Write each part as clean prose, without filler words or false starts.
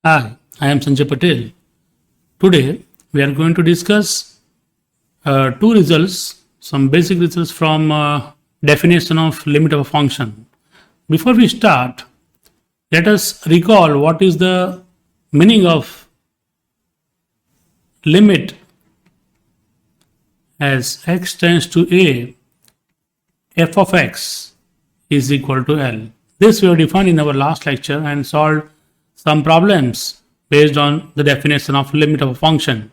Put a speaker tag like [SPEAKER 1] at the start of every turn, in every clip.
[SPEAKER 1] Hi, I am Sanjay Patel. Today we are going to discuss two results, some basic results from definition of limit of a function. Before we start, let us recall what is the meaning of limit as x tends to a, f of x is equal to L. This we have defined in our last lecture and solved some problems based on the definition of limit of a function.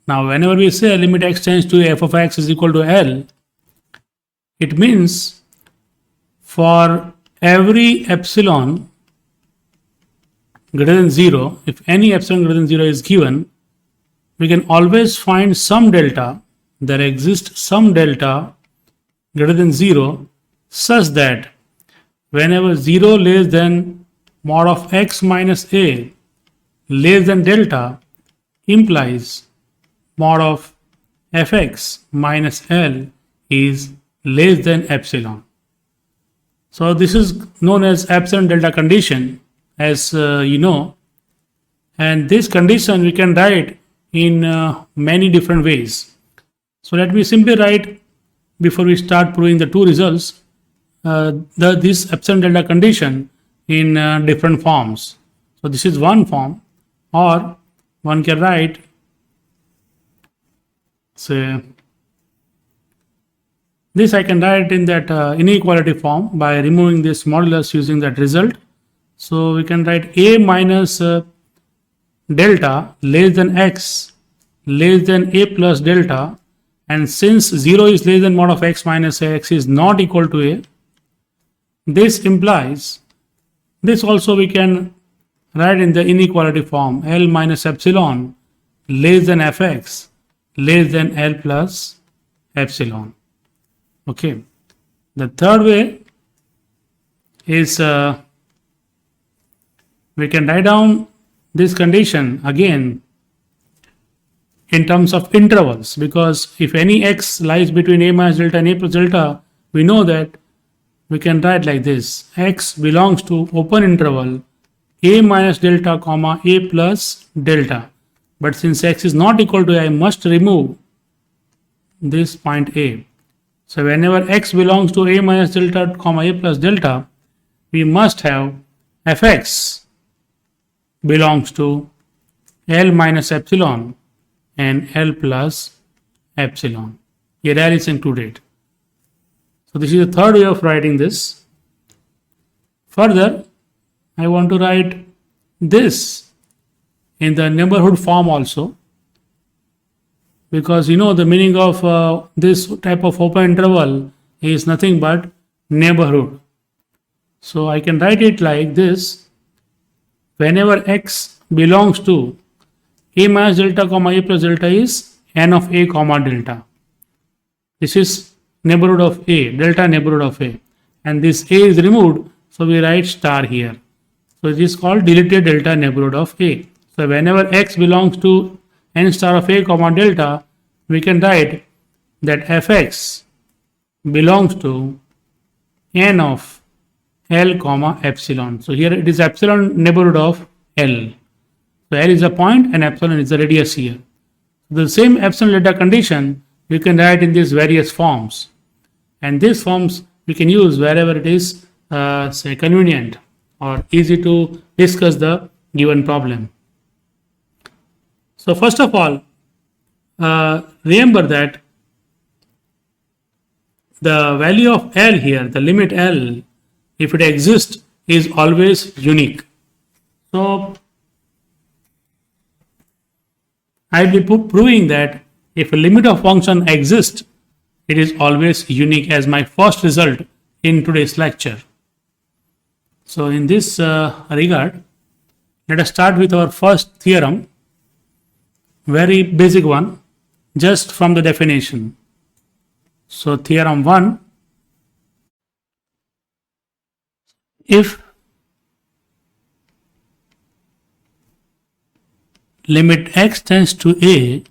[SPEAKER 1] Now, whenever we say limit x tends to f of x is equal to L, it means for every epsilon greater than 0, if any epsilon greater than 0 is given, we can always find some delta, there exists some delta greater than 0 such that whenever 0 less than mod of x minus a less than delta implies mod of fx minus L is less than epsilon. So this is known as epsilon delta condition, as you know, and this condition we can write in many different ways. So let me simply write, before we start proving the two results, this epsilon delta condition in different forms. So this is one form, or one can write, say, this I can write in that inequality form by removing this modulus using that result. So we can write a minus delta less than x less than a plus delta, and since 0 is less than mod of x minus x is not equal to a, this implies, this also we can write in the inequality form, L minus epsilon less than fx less than L plus epsilon. Okay. The third way is we can write down this condition again in terms of intervals, because if any x lies between a minus delta and a plus delta, we know that we can write like this: x belongs to open interval a minus delta comma a plus delta. But since x is not equal to a, I must remove this point a. So whenever x belongs to a minus delta comma a plus delta, we must have fx belongs to L minus epsilon and L plus epsilon. A L is included. So this is the third way of writing this. Further, I want to write this in the neighborhood form also, because you know the meaning of this type of open interval is nothing but neighborhood. So I can write it like this: whenever x belongs to a minus delta comma a plus delta is n of a comma delta. This is neighborhood of a, delta neighborhood of a, and this a is removed, so we write star here. So it is called deleted delta neighborhood of a. So whenever x belongs to n star of a comma delta, we can write that fx belongs to n of L comma epsilon. So here it is epsilon neighborhood of L. So L is a point and epsilon is the radius here. The same epsilon delta condition we can write in these various forms, and these forms we can use wherever it is say convenient or easy to discuss the given problem. So first of all, remember that the value of L here, the limit L, if it exists, is always unique. So I will be proving that if a limit of function exists, it is always unique as my first result in today's lecture. So in this regard, let us start with our first theorem, very basic one, just from the definition. So Theorem 1, if limit x tends to a,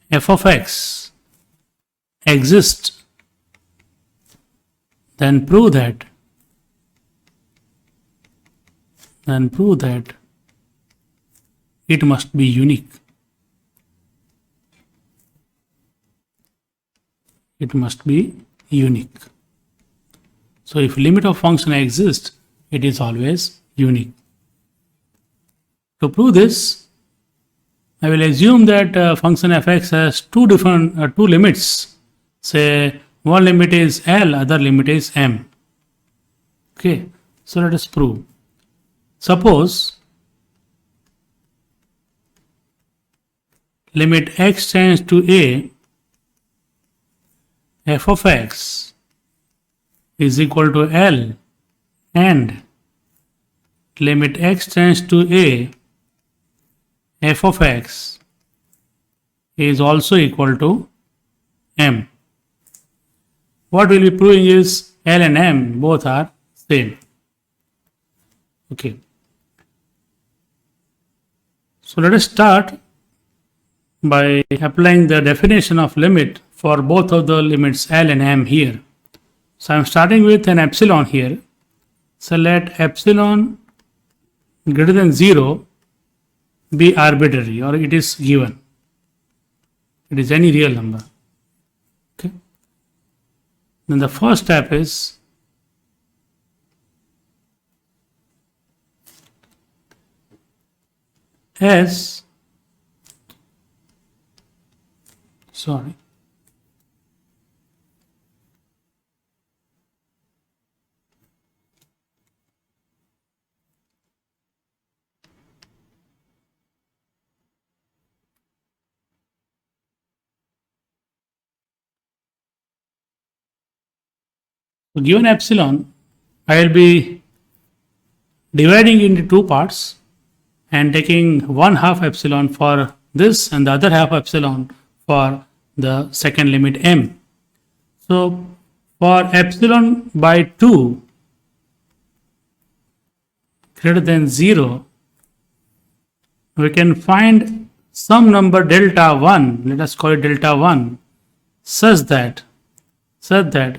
[SPEAKER 1] f of x exists, then prove that then prove that it must be unique. It must be unique. So if limit of function exists, it is always unique. To prove this, I will assume that function fx has two limits. Say one limit is L, other limit is M. Okay, so let us prove. Suppose limit x tends to a, f of x is equal to L, and limit x tends to a, f of x is also equal to M. What we will be proving is L and M both are same. Okay. So let us start by applying the definition of limit for both of the limits L and M here. So I am starting with an epsilon here. So let epsilon greater than 0 be arbitrary, or it is given. It is any real number. Okay. Then the first step is given epsilon, I will be dividing into two parts and taking 1/2 epsilon for this and the other half epsilon for the second limit M. So for epsilon by 2 greater than 0, we can find some number delta 1, let us call it delta 1, such that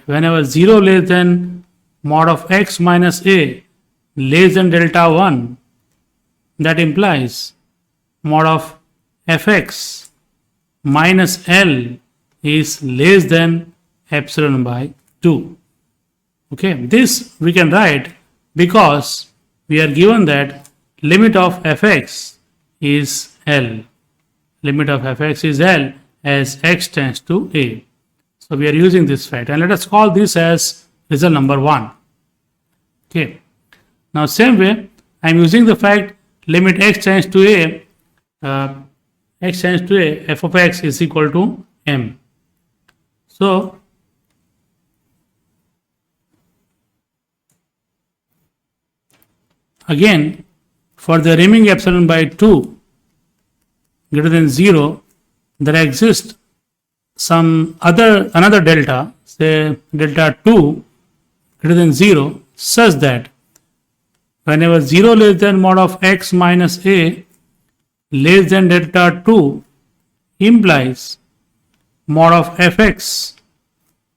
[SPEAKER 1] whenever 0 less than mod of x minus a less than delta 1, that implies mod of fx minus L is less than epsilon by 2. Okay, this we can write because we are given that limit of fx is L. Limit of fx is L as x tends to a. So we are using this fact, and let us call this as result number 1. Okay. Now same way, I am using the fact limit x tends to a, f of x is equal to M. So again, for the remaining epsilon by 2 greater than 0, there exists another delta, say delta 2 greater than 0, such that whenever 0 less than mod of x minus a less than delta 2 implies mod of fx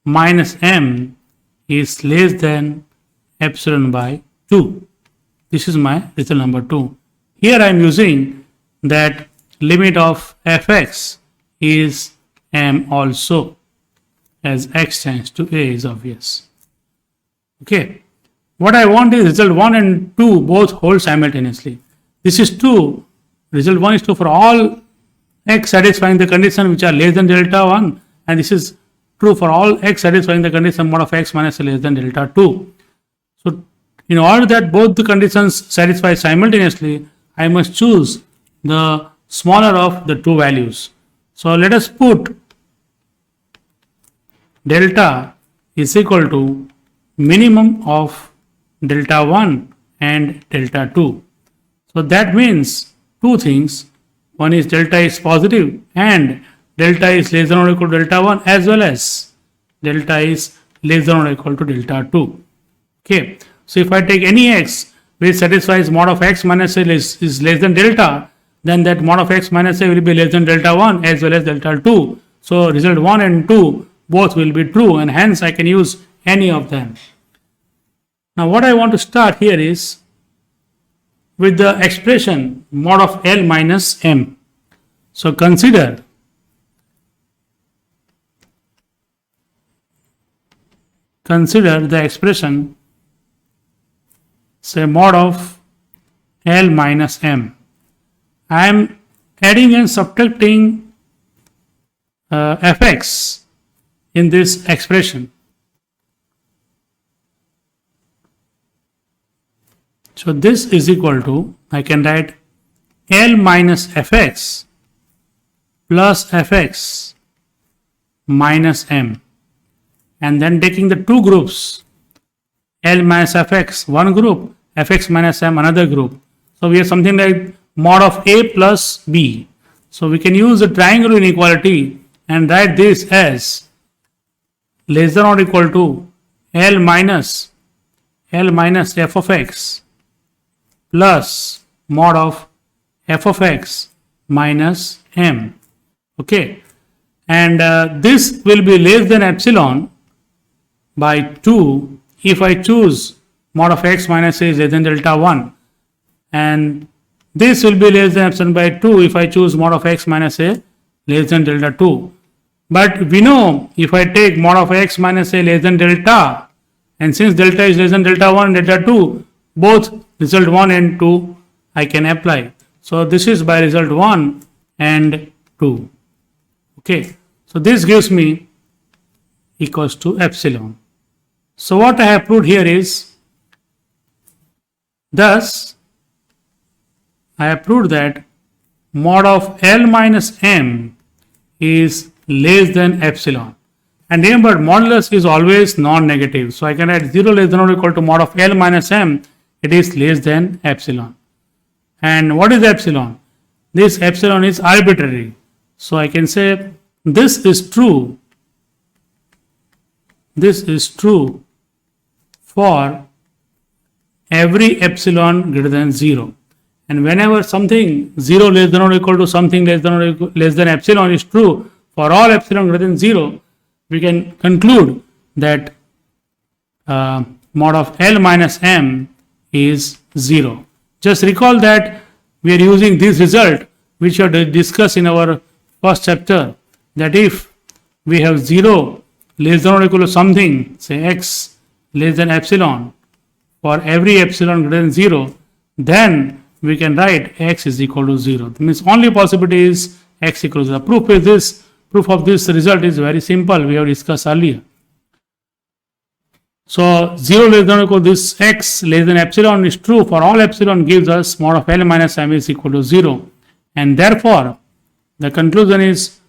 [SPEAKER 1] minus m is less than epsilon by 2. This is my result number 2. Here I am using that limit of fx is M also, as x tends to a is obvious. Okay. What I want is result 1 and 2 both hold simultaneously. This is true. Result 1 is true for all x satisfying the condition which are less than delta 1, and this is true for all x satisfying the condition mod of x minus less than delta 2. So in order that both the conditions satisfy simultaneously, I must choose the smaller of the two values. So let us put delta is equal to minimum of delta 1 and delta 2. So that means two things. One is delta is positive and delta is less than or equal to delta 1, as well as delta is less than or equal to delta 2. Okay. So if I take any x which satisfies mod of x minus a is less than delta, then that mod of x minus a will be less than delta 1 as well as delta 2. So result 1 and 2 both will be true, and hence I can use any of them. Now what I want to start here is with the expression mod of L minus M. So consider the expression, say mod of L minus M. I am adding and subtracting fx in this expression. So this is equal to, I can write L minus fx plus fx minus M, and then taking the two groups, L minus fx one group, fx minus M another group. So we have something like mod of A plus B. So we can use the triangular inequality and write this as less than or equal to L minus f of x plus mod of f of x minus M. Okay, and this will be less than epsilon by 2 if I choose mod of x minus a is less than delta 1, and this will be less than epsilon by 2 if I choose mod of x minus a less than delta 2. But we know if I take mod of x minus a less than delta, and since delta is less than delta 1 and delta 2, both result 1 and 2 I can apply. So this is by result 1 and 2. Okay, so this gives me equals to epsilon. So what I have proved here is, thus I have proved that mod of L minus M is less than epsilon. And remember, modulus is always non-negative. So I can write 0 less than or equal to mod of L minus M, it is less than epsilon. And what is epsilon? This epsilon is arbitrary. So I can say this is true. This is true for every epsilon greater than 0. And whenever something 0 less than or equal to something less than epsilon is true for all epsilon greater than 0, we can conclude that mod of L minus M is 0. Just recall that we are using this result which we have discussed in our first chapter, that if we have 0 less than or equal to something, say x less than epsilon, for every epsilon greater than 0, then we can write x is equal to 0. That means only possibility is x equals to 0. Proof of this result is very simple, we have discussed earlier. So 0 less than or equal to this x less than epsilon is true for all epsilon, gives us mod of L minus M is equal to 0, and therefore the conclusion is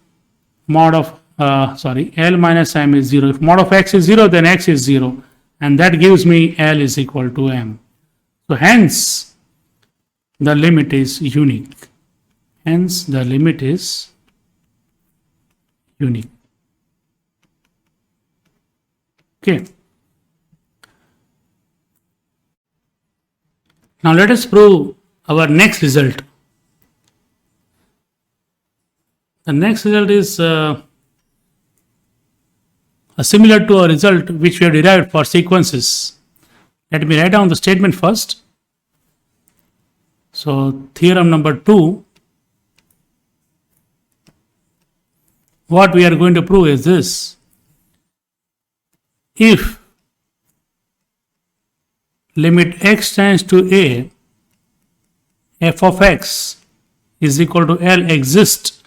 [SPEAKER 1] mod of L minus M is 0. If mod of x is 0, then x is 0, and that gives me L is equal to M. So hence the limit is unique. Hence the limit is unique. Okay. Now let us prove our next result. The next result is similar to a result which we have derived for sequences. Let me write down the statement first. So theorem number 2, what we are going to prove is this: if limit x tends to a, f of x is equal to L exists,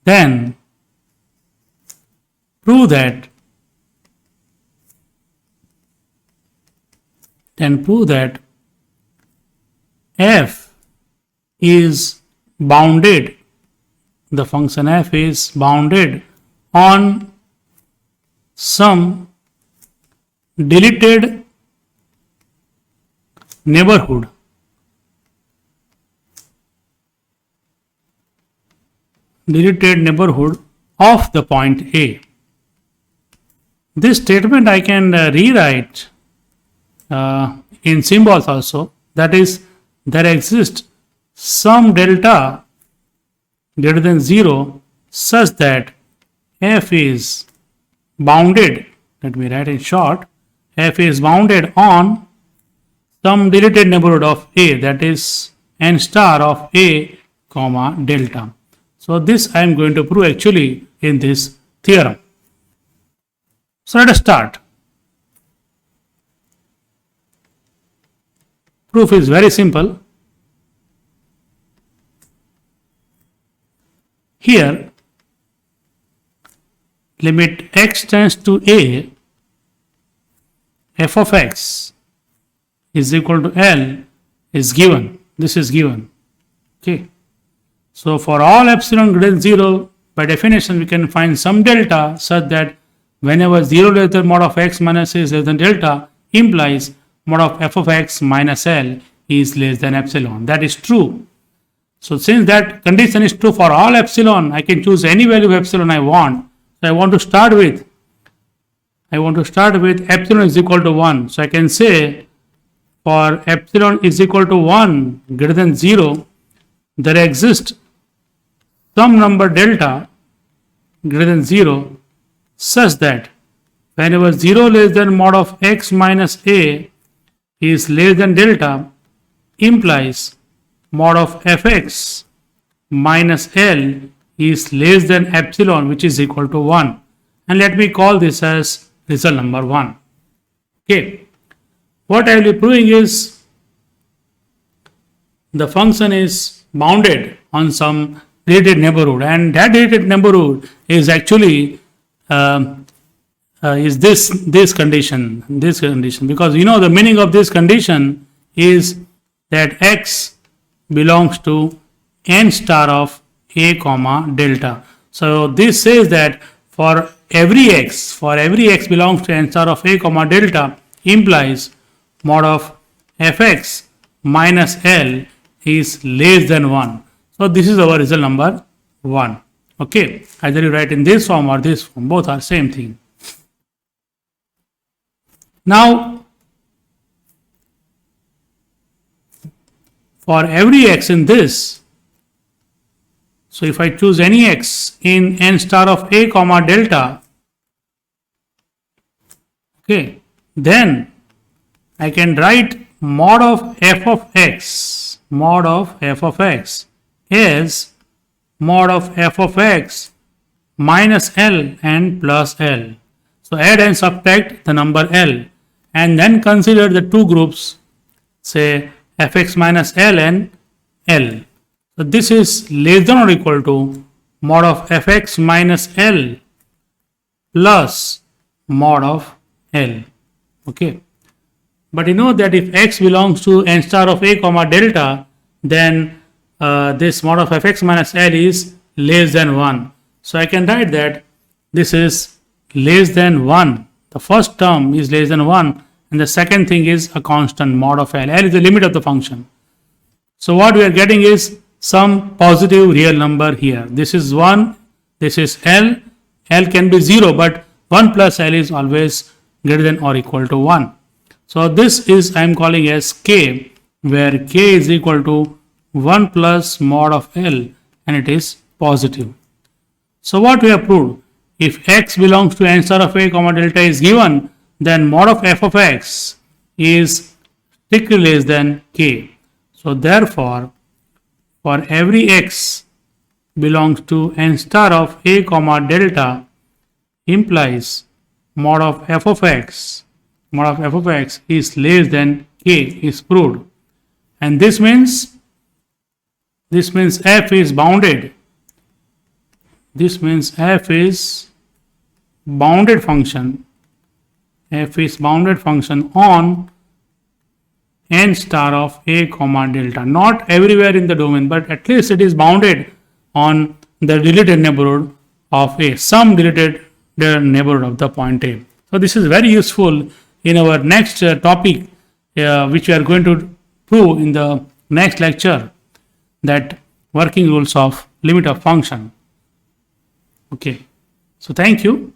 [SPEAKER 1] then prove that f is bounded, the function f is bounded on some deleted neighbourhood of the point A. This statement I can rewrite in symbols also, that is, there exists some delta greater than 0 such that f is bounded, let me write in short, f is bounded on some deleted neighborhood of A, that is n star of A comma delta. So this I am going to prove actually in this theorem. So let us start. Proof is very simple. Here, limit x tends to a, f of x is equal to L is given. This is given. Okay. So for all epsilon greater than 0, by definition we can find some delta such that whenever 0 less than mod of x minus a is less than delta, implies mod of f of x minus L is less than epsilon. That is true. So since that condition is true for all epsilon, I can choose any value of epsilon I want. So I want to start with epsilon is equal to 1. So I can say for epsilon is equal to 1 greater than 0, there exists some number delta greater than 0 such that whenever 0 less than mod of x minus a is less than delta, implies mod of fx minus L is less than epsilon, which is equal to 1. And let me call this as result number 1. Okay. What I will be proving is the function is bounded on some related neighborhood, and that related neighborhood is actually is this condition, because you know the meaning of this condition is that x belongs to n star of a comma delta. So this says that for every x belongs to n star of a comma delta, implies mod of fx minus L is less than 1. So this is our result number 1. Okay, either you write in this form or this form, both are same thing. Now for every x in this, so if I choose any x in n star of a comma delta, okay, then I can write mod of f of x is mod of f of x minus L and plus L. So add and subtract the number L and then consider the two groups, say fx minus L and L. So this is less than or equal to mod of fx minus L plus mod of L. Okay. But you know that if x belongs to n star of a comma delta, then this mod of fx minus L is less than 1. So I can write that this is less than 1. The first term is less than 1 and the second thing is a constant mod of L. L is the limit of the function. So what we are getting is some positive real number here. This is 1, this is L. L can be 0, but 1 plus L is always greater than or equal to 1. So this is I am calling as k, where k is equal to 1 plus mod of L and it is positive. So what we have proved, if x belongs to n star of a comma delta is given, then mod of f of x is strictly less than k. So therefore, for every x belongs to n star of a comma delta, implies mod of f of x is less than k is proved. And this means f is bounded. This means f is bounded function. F is bounded function on n star of a comma delta. Not everywhere in the domain, but at least it is bounded on the deleted neighborhood of a, some deleted neighborhood of the point A. So this is very useful in our next topic, which we are going to prove in the next lecture, that working rules of limit of function. Okay, so thank you.